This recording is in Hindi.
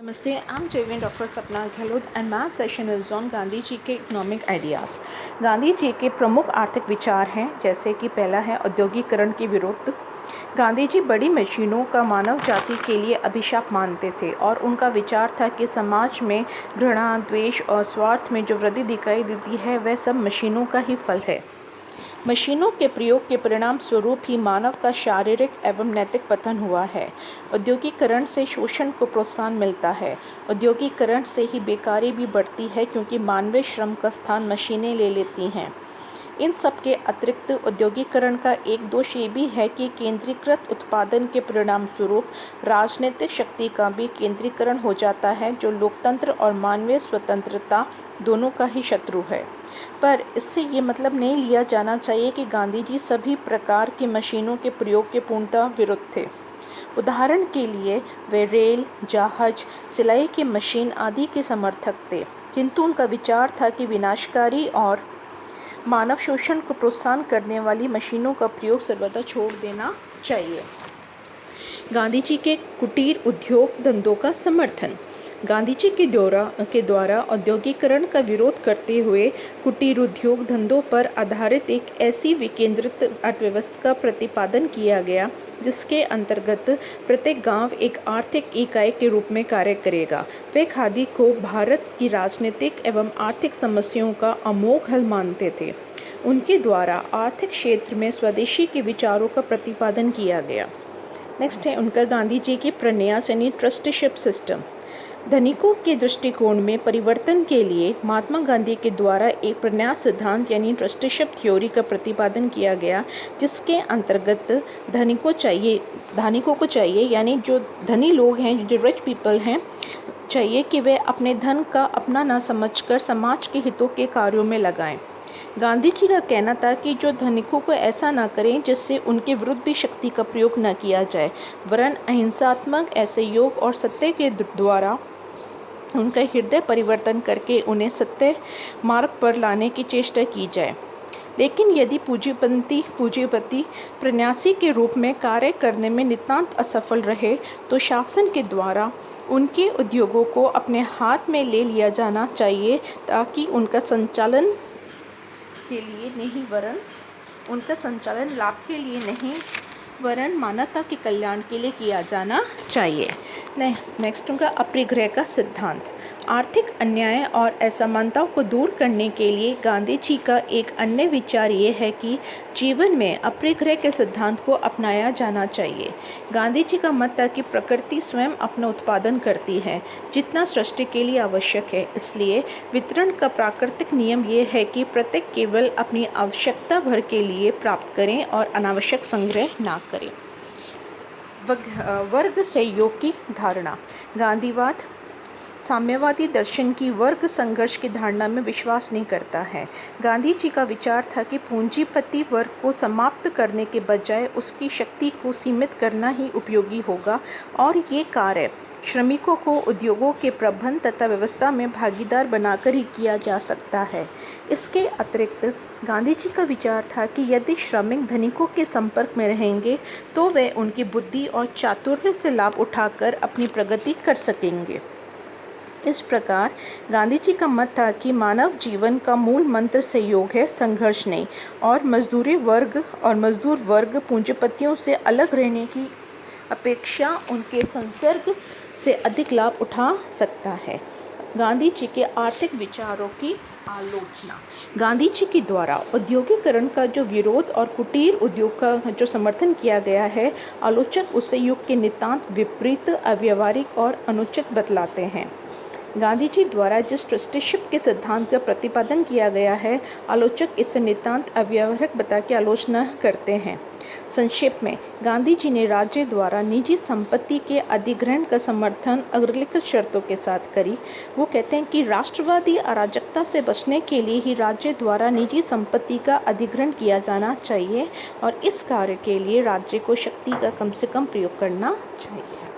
Namaste, I'm Jayven Dr. Sapna Gehlot and my session is on Gandhi ji के इकोनॉमिक आइडियाज़। गांधी जी के प्रमुख आर्थिक विचार हैं, जैसे कि पहला है औद्योगिकरण के विरुद्ध। गांधी जी बड़ी मशीनों का मानव जाति के लिए अभिशाप मानते थे और उनका विचार था कि समाज में घृणा, द्वेष और स्वार्थ में जो वृद्धि दिखाई देती है वह सब मशीनों का ही फल है। मशीनों के प्रयोग के परिणाम स्वरूप ही मानव का शारीरिक एवं नैतिक पतन हुआ है। औद्योगिकरण से शोषण को प्रोत्साहन मिलता है। औद्योगिकरण से ही बेकारी भी बढ़ती है, क्योंकि मानवीय श्रम का स्थान मशीनें ले लेती हैं। इन सब के अतिरिक्त औद्योगिकरण का एक दोष ये भी है कि केंद्रीकृत उत्पादन के परिणाम स्वरूप राजनीतिक शक्ति का भी केंद्रीकरण हो जाता है, जो लोकतंत्र और मानवीय स्वतंत्रता दोनों का ही शत्रु है। पर इससे ये मतलब नहीं लिया जाना चाहिए कि गांधी जी सभी प्रकार की मशीनों के प्रयोग के पूर्णतः विरुद्ध थे। उदाहरण के लिए वे रेल, जहाज, सिलाई की मशीन आदि के समर्थक थे, किंतु उनका विचार था कि विनाशकारी और मानव शोषण को प्रोत्साहन करने वाली मशीनों का प्रयोग सर्वदा छोड़ देना चाहिए। गांधी जी के कुटीर उद्योग धंधों का समर्थन। गांधी जी के द्वारा औद्योगिकरण का विरोध करते हुए कुटीर उद्योग धंधों पर आधारित एक ऐसी विकेंद्रित अर्थव्यवस्था का प्रतिपादन किया गया जिसके अंतर्गत प्रत्येक गांव एक आर्थिक इकाई के रूप में कार्य करेगा। वे खादी को भारत की राजनीतिक एवं आर्थिक समस्याओं का अमोघ हल मानते थे। उनके द्वारा आर्थिक क्षेत्र में स्वदेशी के विचारों का प्रतिपादन किया गया। नेक्स्ट है उनका गांधी जी की प्रन्यास यानी ट्रस्टीशिप सिस्टम। धनिकों के दृष्टिकोण में परिवर्तन के लिए महात्मा गांधी के द्वारा एक प्रन्यास सिद्धांत यानी ट्रस्टीशिप थ्योरी का प्रतिपादन किया गया, जिसके अंतर्गत धनिकों को चाहिए यानी जो धनी लोग हैं, जो रिच पीपल हैं, चाहिए कि वे अपने धन का अपना न समझकर समाज के हितों के कार्यों में लगाएं। गांधी जी का कहना था कि जो धनिकों को ऐसा ना करें जिससे उनके विरुद्ध भी शक्ति का प्रयोग न किया जाए, वरन अहिंसात्मक ऐसे योग और सत्य के द्वारा उनका हृदय परिवर्तन करके उन्हें सत्य मार्ग पर लाने की चेष्टा की जाए। लेकिन यदि पूंजीपति प्रन्यासी के रूप में कार्य करने में नितांत असफल रहे, तो शासन के द्वारा उनके उद्योगों को अपने हाथ में ले लिया जाना चाहिए, ताकि उनका संचालन लाभ के लिए नहीं वरन मानवता के कल्याण के लिए किया जाना चाहिए। नेक्स्ट उनका अपरिग्रह का सिद्धांत। आर्थिक अन्याय और असमानताओं को दूर करने के लिए गांधी जी का एक अन्य विचार ये है कि जीवन में अपरिग्रह के सिद्धांत को अपनाया जाना चाहिए। गांधी जी का मत था कि प्रकृति स्वयं अपना उत्पादन करती है जितना सृष्टि के लिए आवश्यक है, इसलिए वितरण का प्राकृतिक नियम ये है कि प्रत्येक केवल अपनी आवश्यकता भर के लिए प्राप्त करें और अनावश्यक संग्रह ना करें। वर्ग सहयोग की धारणा। गांधीवाद साम्यवादी दर्शन की वर्ग संघर्ष की धारणा में विश्वास नहीं करता है। गांधी जी का विचार था कि पूंजीपति वर्ग को समाप्त करने के बजाय उसकी शक्ति को सीमित करना ही उपयोगी होगा, और ये कार्य श्रमिकों को उद्योगों के प्रबंधन तथा व्यवस्था में भागीदार बनाकर ही किया जा सकता है। इसके अतिरिक्त गांधी जी का विचार था कि यदि श्रमिक धनिकों के संपर्क में रहेंगे तो वे उनकी बुद्धि और चातुर्य से लाभ उठाकर अपनी प्रगति कर सकेंगे। इस प्रकार गांधी जी का मत था कि मानव जीवन का मूल मंत्र सहयोग है, संघर्ष नहीं, और मजदूर वर्ग पूंजीपतियों से अलग रहने की अपेक्षा उनके संसर्ग से अधिक लाभ उठा सकता है। गांधी जी के आर्थिक विचारों की आलोचना। गांधी जी के द्वारा औद्योगिकरण का जो विरोध और कुटीर उद्योग का जो समर्थन किया गया है, आलोचक उसे युग के नितांत विपरीत, अव्यवहारिक और अनुचित बतलाते हैं। गांधी जी द्वारा जिस ट्रस्टीशिप के सिद्धांत का प्रतिपादन किया गया है, आलोचक इसे नितांत अव्यवहारिक बता के आलोचना करते हैं। संक्षेप में, गांधी जी ने राज्य द्वारा निजी संपत्ति के अधिग्रहण का समर्थन अग्रलिखित शर्तों के साथ करी। वो कहते हैं कि राष्ट्रवादी अराजकता से बचने के लिए ही राज्य द्वारा निजी संपत्ति का अधिग्रहण किया जाना चाहिए, और इस कार्य के लिए राज्य को शक्ति का कम से कम प्रयोग करना चाहिए।